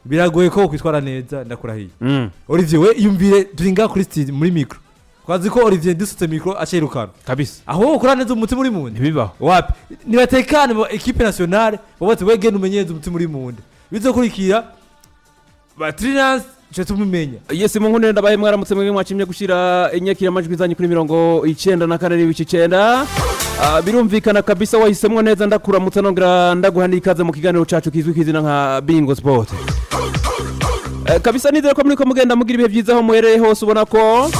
biragoye ko kwitwara neza ndakurahiye Olivier we yumvire turinga kuri stage muri micro kwazi ko Olivier dusutse micro acirukana kabisa aho ukora neza umutima uri munde bibaho wapi nibatekane ba equipe nationale bobate wegene umenyeze umutima uri munde bizokurikira ba Trinance cyo tumumenya yes mu nkundira ndabaye mwaramutse mwe mwacimye gushira inyakira amajwi zanyu kuri 94 n'ibice 9 birumvikana kabisa wahisemwe neza ndakuramutse nongera ndaguhana ikaze mu kiganiro cacu kizwi kizina nka Bingo Sport kabisa nizere ko muri ko mugenda mugira ibihe byiza aho muhereye hose ubona ko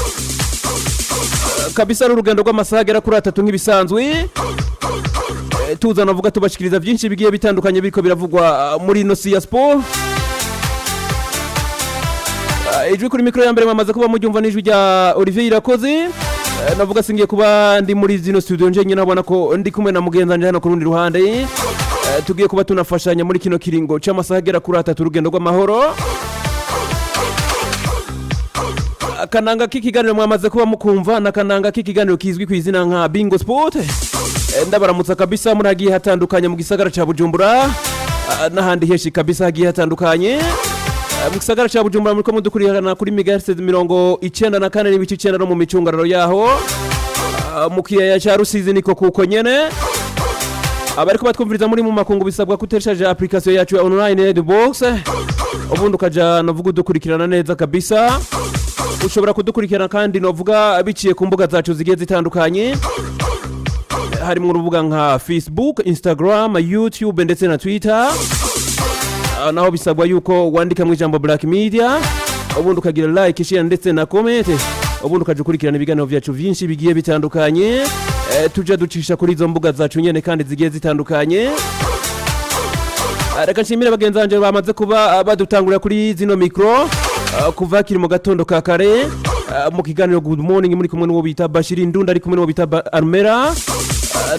kabisa urugendo rw'amasaha agera kuri 3 nk'ibisanzwe tuzana vuga tubashikiriza byinshi bigiye bitandukanye biriko biravugwa muri no ya sport ijwi kuri mikro ya mbere mwamaze kuba mujyumva n'ijwi rya Olivier Irakoze navuga singiye kuba ndi muri zino studio nje nyina abona ko ndi kumwe na mugenza nje hano ku rundi ruhande tugiye kuba tunafashanya muri kino kiringo cy'amasaha agera kuri 3 urugendo rw'amahoro akananga k'ikiganiro mwamaze kuba mukumva nakananga k'ikiganiro kizwi kwizina nka Bingo Sport ndabaramutsa kabisa muragiye hatandukanye mu gisagara ca Bujumbura n'ahandi heshi kabisa hagiye hatandukanye mu gisagara ca Bujumbura muri ko mudukurikirana kuri megahertz 94 n'ibice 9 no mu micungararo yaho mu kiyaya ca Rusizi niko kuko nyene abariko batwumviriza muri mu makungu bisabwa kutereshaje application yacu ya online the box ubundi ukaja navuga udukurikirana neza kabisa ushobora kudukurikirana kandi novuga biciye ku mbuga zacu zigiye zitandukanye hari mu rubuga nka Facebook, Instagram, YouTube ndetse na Twitter naho bisabwa yuko wandika mu ijambo Black Media ubundi ukagira like, share ndetse na comment ubundi ukajukurikirana ibiganiro byacu byinshi bigiye bitandukanye tujya ducisha kuri izo mbuga zacu nyene kandi zigiye zitandukanye reka nshimire bagenzi banje bamaze kuba badutangurira kuri zino micro kuva kiri mu gatondo ka kare mu kiganiro Good Morning muri kumwe n'uwo bita Bashiri Ndunda ari kumwe n'uwo bita Armera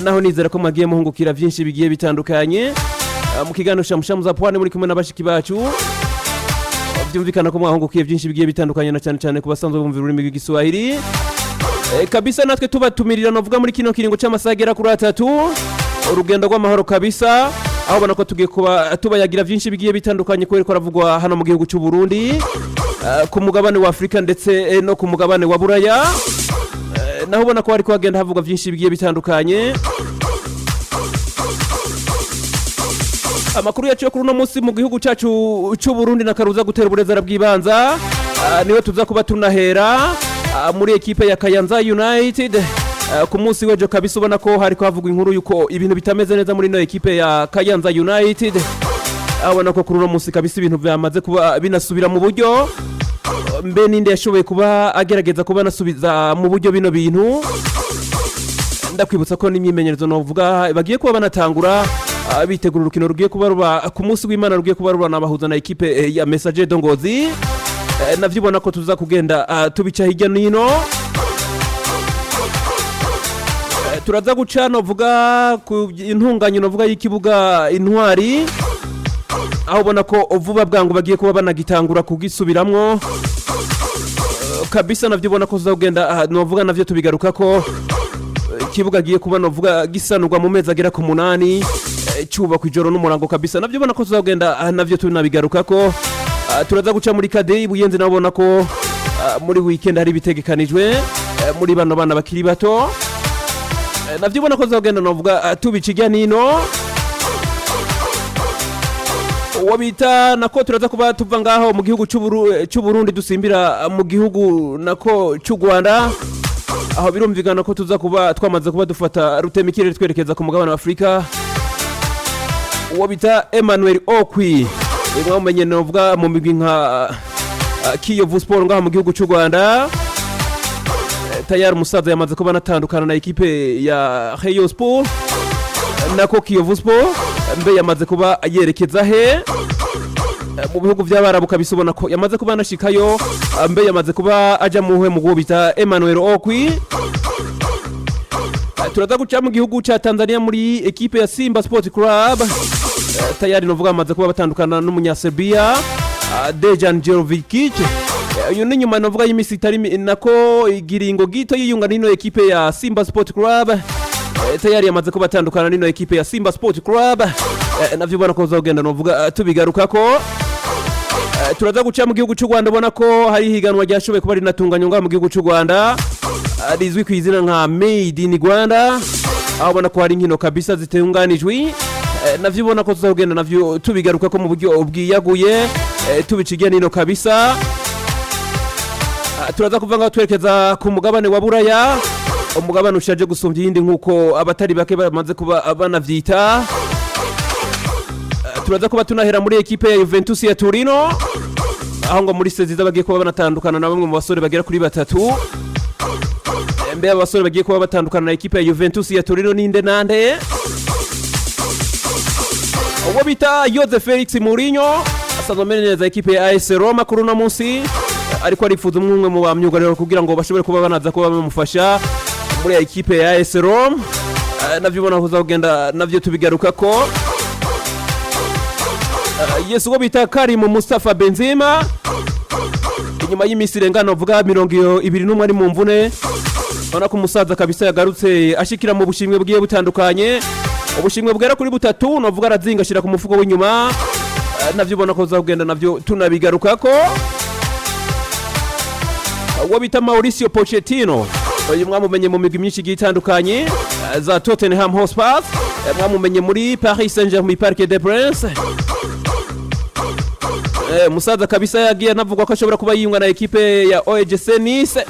naho nizera ko mwagiye muhungukira byinshi bigiye bitandukanye mu kiganiro shamushamu za pwane muri kumwe n'abashiki bacu byumvikana ko mwahungukiye byinshi bigiye bitandukanye na cyane cyane kubasanzwe bumvira ururimi rw'Igiswahili kabisa natwe tubatumirira novuga muri kino kiringo cy'amasaha agera kuri 3 urugendo rw'amahoro kabisa aho bana ko tugiye kuba tubayagira byinshi bigiye bitandukanye ko ravugwa hano mu gihugu cy'u Burundi ku mugabane wa Afrika ndetse no ku mugabane wa Buraya naho ubona ko ariko hagenda havugwa byinshi bigiye bitandukanye amakuru yacu yo kuri no munsi mu gihugu cyacu cy'u Burundi nakaruza gutera uburezara bw'ibanza niwe tuza kuba tunahera muri equipe ya Kayanza United ku munsi wejo kabisa ubona ko hariko havugwa inkuru yuko ibintu bitameze neza muri no equipe ya Kayanza United abona ko kuri no munsi kabisa ibintu byamaze kuba binasubira mu buryo mbe ninde yashoboye kuba agerageza kuba nasubiza mu buryo bino bintu ndakwibutsa ko n'imyimenyerezo novuga bagiye kuba banatangura bitegura urukino rugiye kuba ruba ku munsi w'Imana rugiye kuba ruba nabahuza na equipe ya Messager Dongozi navyibona ko tuza kugenda tubica hirya nino turaza guca novuga ku intunganyo novuga y'ikibuga Intwari aho ubona ko vuba bwangu bagiye kuba banagitangura kugisubiramwo kabisa navyibona ko tuzagenda novuga navyo tubigaruka ko ikibuga giye kuba novuga gisanurwa mu mezi agera ku 8 cyuba kwijoro n'umurango kabisa navyibona ko tuzagenda navyo tunabigaruka ko turaza guca muri Kadei Buyenzi nabona ko muri weekend hari bitegekanijwe muri bano bana bakiri bato navyibona ko tuzagenda novuga tubicirya nino wabita nako turaza kuba tuva ngaho mu gihugu cy'u Burundi dusimbira mu gihugu nako cy'u Rwanda aho birumvikana ko tuza kuba twamaze kuba dufata rutemikire twerekeza ku mugabane wa Afrika wabita Emmanuel Okwi mwamenye novuga mu migwi nka Kiyovu Sport ngaho mu gihugu cy'u Rwanda tayari umusaza yamaze kuba natandukana na equipe ya Rayon Sport nako Kiyovu Sport mbe yamaze kuba yerekeza he mu bihugu by'abarabu kabisubona ko yamaze kuba nashikayo mbe yamaze kuba aja muhe mu gubita Emmanuel Okwi turaza guca mu gihugu cya Tanzania muri equipe ya Simba Sport Club tayari novuga amaze kuba batandukana n'umunyaserbia Dejan Djorovic uyu ni nyuma novuga y'imisi itari nako igiringo gito yiyunga n'ino equipe ya Simba Sport Club tayari yamaze kuba batandukana n'ino equipe ya Simba Sport Club navyibona ko uzogenda novuga tubigaruka ko turaza guca mu gihugu cy'u Rwanda ubona ko hari higanwa ryashoboye kuba rinatunganywa ngaha mu gihugu cy'u Rwanda rizwi ku izina nka Made in Rwanda, aho ubona ko hari inkino kabisa zitunganijwe, navyo ubona ko tuzagenda navyo tubigaruka ko mu buryo bwiyaguye, tubicigiye nino kabisa. Turaza kuva ngaho twerekeza ku mugabane wa Buraya, umugabane ushaje gusumbya iyindi nkuko abatari bake bamaze kuba banavyita. Turaza kuba tunahera muri ekipe ya Juventus ya Torino, aho ngo muri seziza bagiye kuba banatandukana na bamwe mu basore bagera kuri batatu. Mbe abasore bagiye kuba batandukana na ekipe ya Juventus ya Torino ninde nande? Uwo bita Jose Felix Mourinho asanzwe amenyereza ekipe ya AS Roma kuri uno munsi, ariko arifuza umwe mu bamyugariro kugira ngo bashobore kuba banaza kuba bamufasha muri ekipe ya AS Roma. Navyo ubona ko uzagenda navyo tubigaruka ko. Yesu uwo bita Karim Mustafa Benzema, inyuma y'imisi irengana uvuga 21 ari mu mvune, ubona ko umusaza kabisa yagarutse ashikira mu bushimwe bwiye butandukanye, ubushimwe bwera kuri butatu novuga arazinga ashira ku mufuko w'inyuma. Navyo ubona ko uzagenda navyo tunabigaruka ko. Uwo bita Mauricio Pochettino, uyu mwamumenye mu migwi myinshi itandukanye za Tottenham Hotspur, mwamumenye muri Paris Saint-Germain Parc des Princes. Musaza kabisa yagiye navugwa ko ashobora kuba yiyunga na ekipe ya OGC Nice,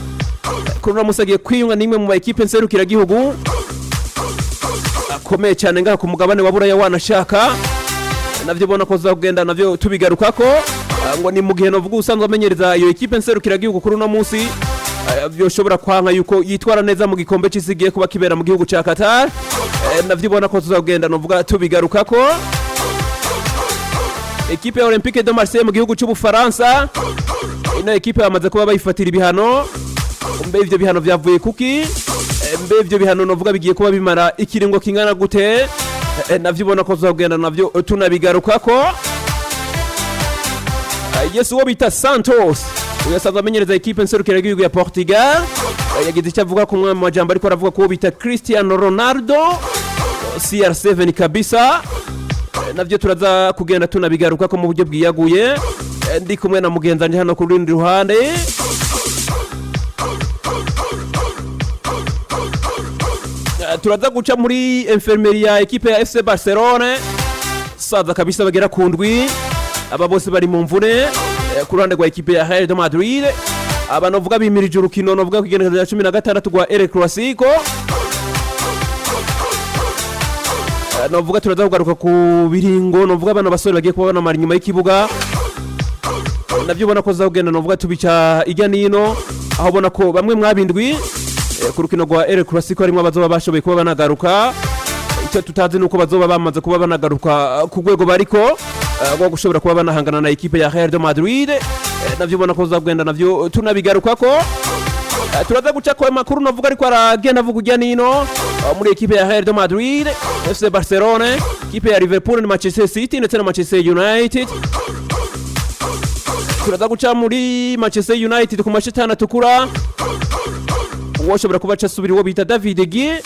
kuri musagiye kwiyunga nimwe mu ekipe nserukira gihugu akomeye cyane ngaha ku mugabane wa Buraya wanashaka. Navyo ubona ko uzagenda navyo tubigaruka ko, ngo ni mu gihe novuga usanzwe amenyereza iyo ekipe nserukira gihugu kuri uno munsi, byoshobora kwanka yuko yitwara neza mu gikombe cy'isigiye kuba kibera mu gihugu ca Qatar. Navyo ubona ko tuzagenda novuga tubigaruka ko. Ekipe ya Olympique de Marseille mu gihugu cy'Ubufaransa, ino ekipe yamaze kuba bayifatira ibihano. Mbe ivyo bihano vyavuye kuki? Mbe ivyo bihano novuga bigiye kuba bimara ikiringo kingana gute? Navyo ubona ko tuzagenda navyo tunabigaruka ko. Yesu uwo bita Santos, uyasanzwe amenyereza ekipe nserukira gihugu ya Portugal, yagize icyo avuga ku mwanya mu majambo ariko aravuga ko bita Cristiano Ronaldo CR7 kabisa. Navyo turaza kugenda tunabigaruka ko mu buryo bwiyaguye, ndi kumwe na mugenzanje hano ku rundi ruhande. Turaza guca muri infirmerie ya ekipe ya FC Barcelona, saza kabisa bagera ku ndwi, aba bose bari mu mvune ku ruhande rwa ekipe ya Real de Madrid. Aba novuga bimirije urukino novuga ku igenekerezo rya 16 rwa El Clasico. Novuga turaza kugaruka ku biringo novuga abana basore bagiye kuba banamara inyuma y'ikibuga. Navyo ubona ko zagenda novuga tubica ijya nino, aho ubona ko bamwe mwabindwi ku rukino rwa El Clasico harimo abazoba bashoboye kuba banagaruka. Icyo tutazi nuko bazoba bamaze kuba banagaruka ku rwego bariko ngo gushobora kuba banahangana na ekipe ya Real de Madrid. Navyo ubona ko zagenda navyo tunabigaruka ko. Turaza guca ko makuru novuga ariko aragenda avuga ujya nino muri ekipe ya Real de Madrid, FC Barcelona, ekipe ya Liverpool na Manchester City ndetse na Manchester United. Turaza guca muri Manchester United ku mashitana tukura, uwoshobora kuba casubira uwo bita David Gea,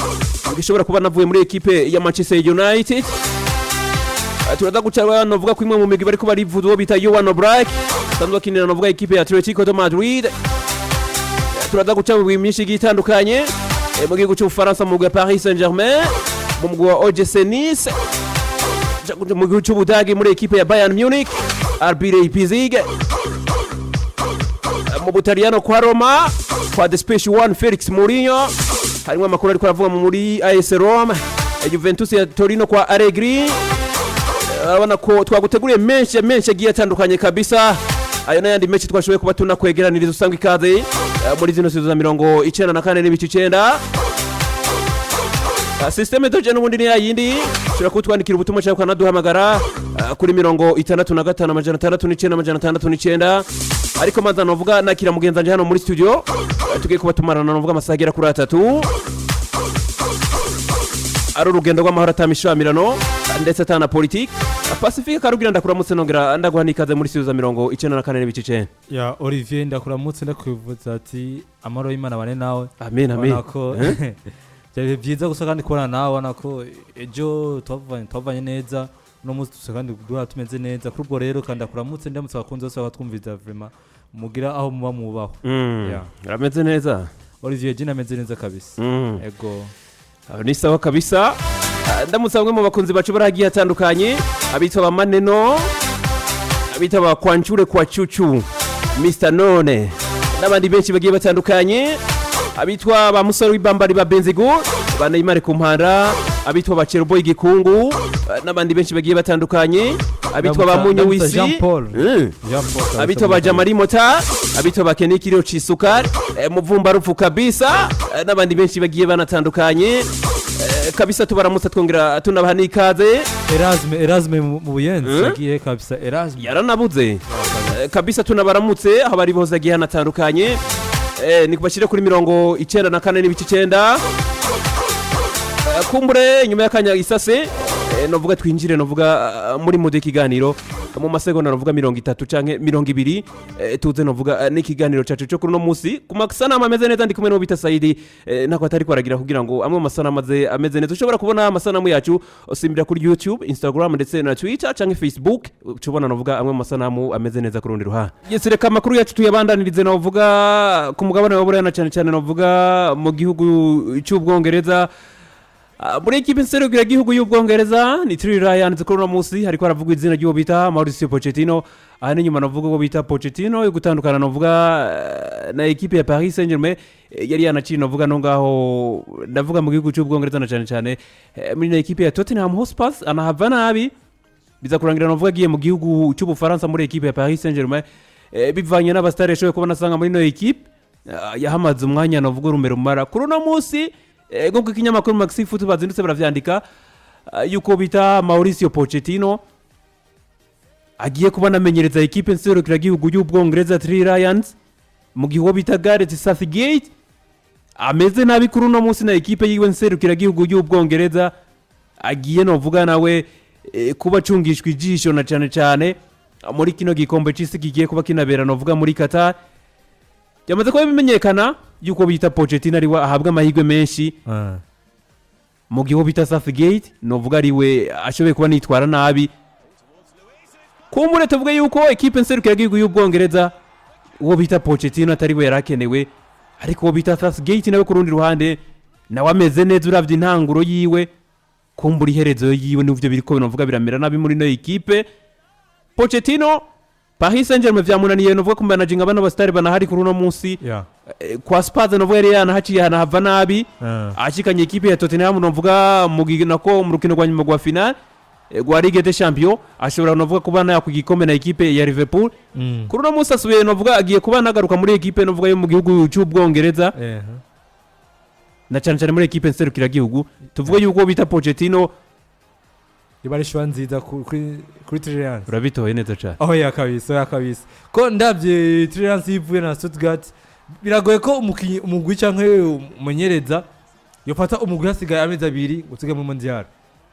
gishobora kuba navuye muri ekipe ya Manchester United. Turaza guca novuga ko imwe mu migwi bariko barivuza uwo bita Yohan Oblak, sanzwe akinira novuga ekipe ya Atletico de Madrid. Turaza guca mu myinshi itandukanye mu gihugu cy'Ubufaransa mu bwa Paris Saint-Germain, mu mugwa wa OGC Nice, mu gihugu cy'Ubudagi muri ekipe ya Bayern Munich, RB Leipzig, mu Butaliyano kwa Roma kwa The Special One Felix Mourinho, harimo amakuru ariko aravuga muri AS Roma, Juventus ya Torino kwa Allegri. Urabona ko twaguteguriye menshi agiye atandukanye kabisa. Ayo n'ayandi menshi twashoboye kuba tunakwegeraniriza usanga ikaze muri zino sizo za 94 n'ibice 9. Systeme doje n'ubundi ni yayindi, ushobora kutwandikira ubutumwa cyangwa kanaduhamagara kuri 65 ariko manza novuga nakira mugenzanje hano muri studio, tugiye kuba tumarana novuga amasaha agera kuri 3. Ari urugendo rw'amahoro atamishamirano ndetse atana politique. Pacifique Karugira ndakuramutse nongera ndaguhanikaze muri studio za 94 n'ibice 9. Ya Olivier ndakuramutse ndakwivuza ati amaro y'Imana bane nawe. Amen amen. Nako byari byiza gusa kandi kubona nawe nako ejo twavanye neza no munsi tusa kandi duha tumeze neza kuri ubwo rero kandi akuramutse ndamutse abakunzi bose bakatwumviza vraiment mugira aho muba mubaho Rameze neza Olivier Jina ameze neza kabisa ego ni sawa kabisa ndamutse bamwe mu bakunzi bacu baragiye atandukanye abitwa ba Maneno abitwa ba Kwanchure kwa Chuchu Mr None n'abandi benshi bagiye batandukanye abitwa ba Musoro w'Ibambari ba Benzigo ba Neymar Kumpara abitwa ba Cheroboy Gikungu n'abandi benshi bagiye batandukanye abitwa ba Munyo Wisi Jean Paul abitwa ba Jamari Mota abitwa ba Kenikiro Chisukar Muvumba Rufu kabisa n'abandi benshi bagiye banatandukanye kabisa tubaramutsa twongera tunabaha n'ikaze Erasme mu Buyenzi yagiye kabisa Erasme yaranabuze kabisa tunabaramutse aho bari boza gihe hanatandukanye ni kubashire kuri 94 n'ibice 9 kumbure nyuma y'akanya isase novuga twinjire novuga muri mode kiganiro mu masegonda novuga 30 canke 20 tuze novuga n'ikiganiro cacu cyo kuri no musi ku masana ameze neza ndi kumwe no bita Saidi nako atari kwaragira kugira ngo amwe masana ameze neza ushobora kubona amasanamu yacu usimbira kuri YouTube Instagram ndetse na Twitter canke Facebook ucubona novuga amwe masanamu ameze neza kurundi ruha yesireka amakuru yacu tuyabandanirize novuga ku mugabane wa Buraya cyane cyane novuga mu gihugu cy'Ubwongereza muri ekipe nserukira gihugu y'Ubwongereza ni Three Lions kuri no musi hariko haravugwa izina ry'uwo bita Mauricio Pochettino ahane nyuma navuga ko bita Pochettino yo gutandukana novuga na ekipe ya Paris Saint-Germain yari yanaciye novuga no ngaho ndavuga mu gihugu cy'Ubwongereza na cyane cyane muri na ekipe ya Tottenham Hotspur anahava nabi biza kurangira novuga giye mu gihugu cy'Ubufaransa muri ekipe ya Paris Saint-Germain bivanye n'abastare shoye kubona sanga muri no ekipe yahamaze umwanya novuga urumero mara kuri no musi Gongo kinyamakuru Maxi Foot bazindutse baravyandika yuko bita Mauricio Pochettino agiye kuba namenyereza ekipe nserukira gihugu y'Ubwongereza Three Lions mu gihugu bita Gareth Southgate ameze nabi kuri no munsi na ekipe yiwe nserukira gihugu y'Ubwongereza agiye novuga nawe kuba cungishwa ijisho na cyane muri kino gikombe cy'isi gigiye kuba kinabera novuga muri Qatar yamaze kuba bimenyekana yuko bita Pochettino ari ahabwa amahirwe menshi mu gihe bita Southgate novuga ari we ashoboye kuba nitwara nabi kumbure tuvuge yuko ekipe nserukira gihugu y'Ubwongereza uwo bita Pochettino atari we yarakenewe ariko uwo bita Southgate nawe ku rundi ruhande nawe ameze neza uravye intanguro yiwe kumbura iherezo yiwe n'uvyo biriko novuga biramera nabi muri no ekipe Pochettino Paris Saint-Germain vyamunaniye novuga ku managing abana bastari banahari kuri no munsi kwa Spurs novuga yari yanahaciye hanahava nabi ashikanye ekipe ya Tottenham novuga nako mu rukino rwa nyuma rwa final rwa Ligue des Champions ashobora novuga kubana yakugikombe na ekipe ya Liverpool kuri no munsi asubiye novuga agiye kubana agaruka muri ekipe novuga yo mu gihugu cy'Ubwongereza na cyane muri ekipe nserukira gihugu tuvuga yuko bita Pochettino ibari shwa nziza kuri Three Lions urabitoye neza cyane ya kabisa ko ndabye Three Lions yivuye na Stuttgart biragoye ko umugwi canke umunyereza yofata umugwi hasigaye amezi 2 gusiga mu mondial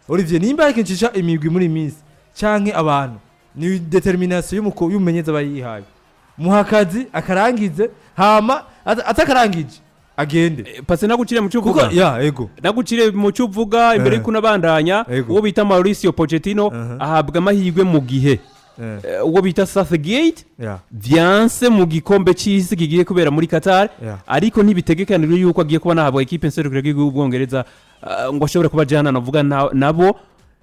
Olivier nimba yakincisha imigwi muri minsi canke abantu ni determination y'umumenyeza bayihaye muhakazi akarangize hama atakarangije agende pase nagucire mu cyuvuga ego nagucire mu cyuvuga imbere kuna bandanya uwo bita Mauricio Pochettino ahabwa amahirwe mu gihe uwo bita Southgate vyanse mu gikombe cy'isi gigiye kubera muri Qatar ariko ntibitegekanirwe yuko agiye kuba nahabwa ekipe nserukira gihugu y'Ubwongereza ngo ashobore kuba jana navuga nabo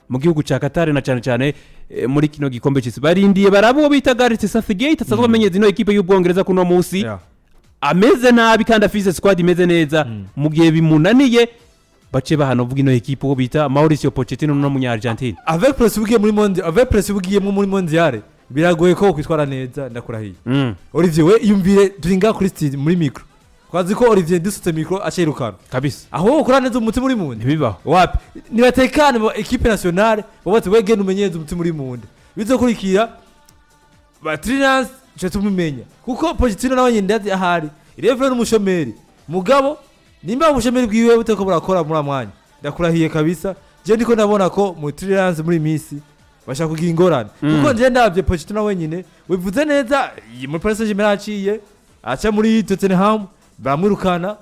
mu gihugu ca Qatar na cyane muri kino gikombe cy'isi barindiye barabo bita Gareth Southgate asazwa menyeza ino ekipe y'Ubwongereza kuno munsi ameze nabi kandi afise squad imeze neza mu gihe bimunaniye bace bahanovuga ino ekipe uwo bita Mauricio Pochettino no munya Argentine avec press ugiye muri mondial biragoye ko kwitwara neza ndakurahiye Olivier we yumvire duringa kuri stage muri micro kwazi ko Olivier dusutse micro acerukana kabisa aho ukora neza umutima muri munde ntibibaho wapi nibatekane mu equipe nationale bobate wege numenyeza umutima muri munde bizokurikira ba Three Lions cyo tumumenya kuko Pochettino nawe nyinde ahari irevre n'umushomeri mugabo nimba ubushomeri bwiwe buteko burakora muri amwanya ndakurahiye kabisa je ndiko ndabona ko mu Three Lions muri misi bashaka kugira ingorane kuko nje ndavye Pochettino wenyine wivuze neza muri Paris Saint-Germain aciye acha muri Tottenham bamwirukana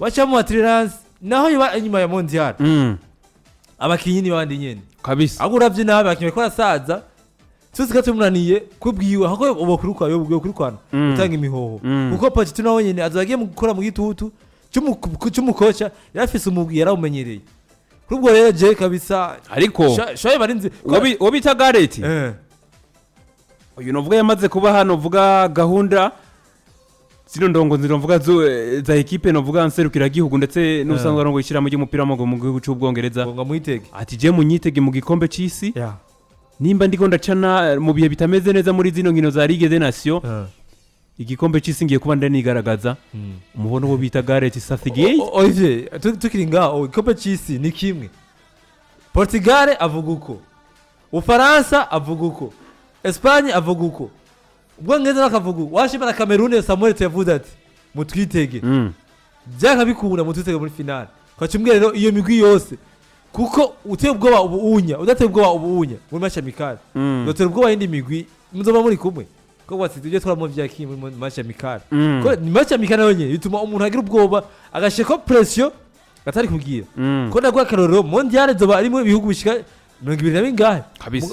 bacha mu Three Lions naho iba inyuma ya mondial abakinyi ni bandi nyene kabisa ahubwo uravye nabi abakinyi bariko barasaza tuzi ko tumunaniye kubwiwe ahubwo ubo kurukwa yo kurukwana utanga imihoho kuko Pochettino nawe nyene azagiye mu gukora mu gitutu cy'umukoca yarafise umugwi yarawumenyereye kuri ubwo rero je kabisa ariko shoye barinzi wobita Gareth uyu novuga yamaze kuba hano vuga gahunda zino ndongo zirovuga za equipe novuga nserukira gihugu ndetse n'usanzwe arongo ishiramo ry'umupira w'amaguru mu gihugu cy'ubwongereza ngo mwitege ati je munyitege mu gikombe c'isi nimba ndiko ndacana mu bihe bitameze neza muri zino nkino za Ligue des Nations igikombe c'isi ngiye kuba ndanigaragaza umubono wo bita Gareth Southgate Olivier tukiri ngaho igikombe c'isi ni kimwe Portugal avuga uko Ufaransa avuga uko Espagne avuga uko Ubwongereza nakavuga washima na Cameroon Samuel yavuze ati mutwitege byaka bikunda mutwitege muri finale kwacumbwe rero iyo migwi yose kuko uteye ubwoba ubuunya udateye ubwoba ubuunya muri match amical dotera ubwoba indi migwi muzoba muri kumwe ko watsi tuje twara vyaki muri match amical ko ni match amical nayo nyene bituma umuntu agira ubwoba agasheka pression atari kugira ko ndagwa karoro mondial zoba ari mu bihugu bishika 20 bingahe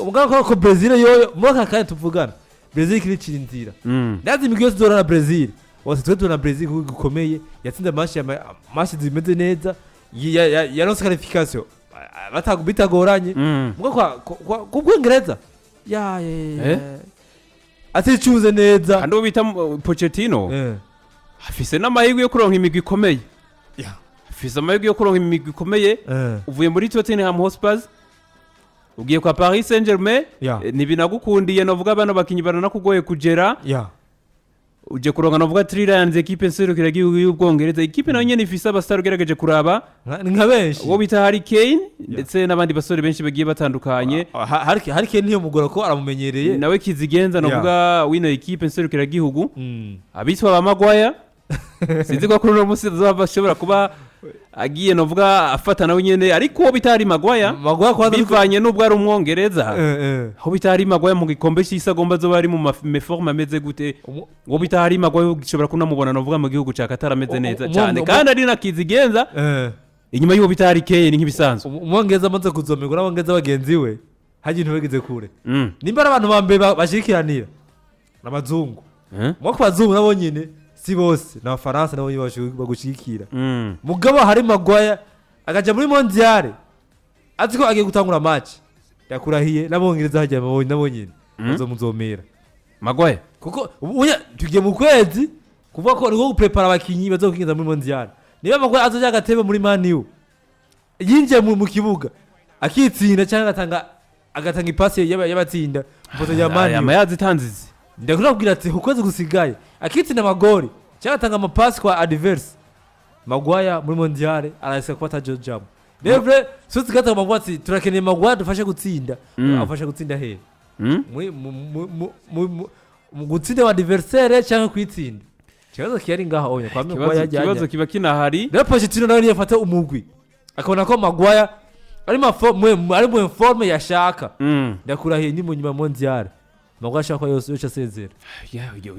mugabo ko Brazil yoyo mwaka kandi tuvugana Brazil kiri cirindira ndazi imigwi yose zora na Brazil wose twe na Brazil gukomeye yatsinda match zimeze neza yaronse qualification bitagoranye mugabo ku Bwongereza aticuze neza kandi uwo bita Pochettino afise n'amahirwe yo kuronka imigwi ikomeye afise amahirwe yo kuronka imigwi ikomeye uvuye muri Tottenham Hotspur ugiye kwa Paris Saint-Germain nibinagukundiye novuga bano bakinyi baranakugoye kugera uje kuronka novuga Three Lions equipe nserukira gihugu y'Ubwongereza equipe nayo nyene ifise abastar ugerageje kuraba nka benshi uwo bita Harry Kane ndetse n'abandi basore benshi bagiye batandukanye Harry Kane niyo mugora ko aramumenyereye nawe kizigenza novuga wino equipe nserukira gihugu abitwa ba Maguire sinzi ko kuri no musi bashobora kuba agiye novuga afata nawe nyene ariko bitari Maguire bivanye n'ubwo ari umwongereza aho bitari Maguire mu gikombe cy'isi agomba zo bari mu forme ameze gute ngo bitari Maguire gishobora kunamubona novuga mu gihugu cya Qatar ameze neza cyane kandi ari nakizigenza inyuma y'uwo bitari Kane nk'ibisanzwe umwongereza amaze kuzomerwa n'abongeza bagenzi we haje ntibegeze kure nimba abantu bambe bashikiranira n'abazungu mo kwazungu nabo nyine si bose na Faransa nabo bagushikira mugabo hari Maguire akaja muri mondial aziko agiye gutangura match yakurahiye nabongereza hajya nabo nyine bazomuzomera Maguire kuko ubunya tugiye mu kwezi kuvuga ko niko guprepara abakinyi bazokinza muri mondial niba Maguire azoja agatebe muri Man U yinje mu kibuga akitsinda cyangwa agatanga ipasi y'abatsinda mboto ya Man U amayazi tanzizi ndakubwira ati ukwezi gusigaye akitsinda amagori cyangwa atanga amapasi kwa adverse Maguire muri mondial araseka ko atajojamo Devre suti gata Maguire turakeneye Maguire dufashe gutsinda afashe gutsinda he mu gutsinda wa adversaire cyangwa kwitsinda kibazo kiyari ngaha onye kwa Maguire yajya kibazo kiba kinahari rero Pochettino nawe yafata umugwi akabona ko Maguire ari mu forme yashaka ndakurahiye ni mu nyuma mondial Maguire ashaka yose asezera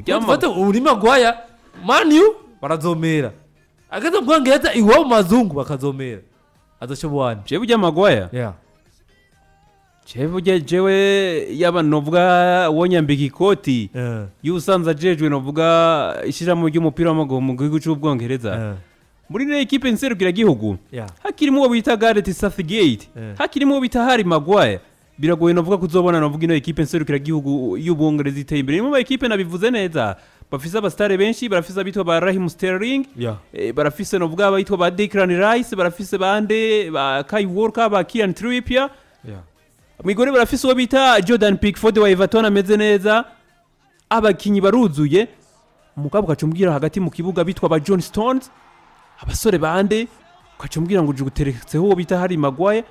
yafata uri Maguire Man U barazomera agaza Bwongereza iwabo mazungu bakazomera azashobwana jewe ujya Maguire jewe yaba novuga wonyambika ikoti y'usanza jejwe novuga ishiramo ry'umupira w'amaguru mu gihugu cy'Ubwongereza muri ne equipe nserukira gihugu hakirimo uwo bita Gareth Southgate hakirimo uwo bita Harry Maguire biragoye novuga kuzobona novuga ino equipe nserukira gihugu y'Ubwongereza iteye imbere mu equipe nabivuze neza bafise abastare benshi barafise abitwa ba Raheem Sterling barafise novuga abitwa ba Declan Rice barafise bande ba Kai Walker ba Kieran Trippier mwigore barafise uwo bita Jordan Pickford wa Everton ameze neza abakinyi baruzuye mugabo kacumbwira hagati mu kibuga bitwa ba John Stones abasore bande kacumbwira ngo uje guteretseho uwo bita Harry Maguire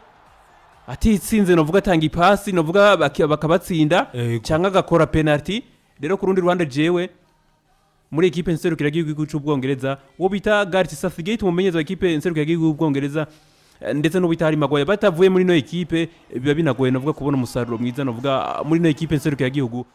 atitsinze novuga atanga ipasi novuga bakabatsinda cyangwa agakora penalty rero ku rundi Rwanda jewe muri equipe nserukira gihugu cy'Ubwongereza uwo bita Gareth Southgate umumenyereza wa equipe nserukira gihugu y'Ubwongereza ndetse no bita Harry Maguire batavuye muri no equipe biba binagoye novuga kubona umusaruro mwiza novuga muri no equipe nserukira gihugu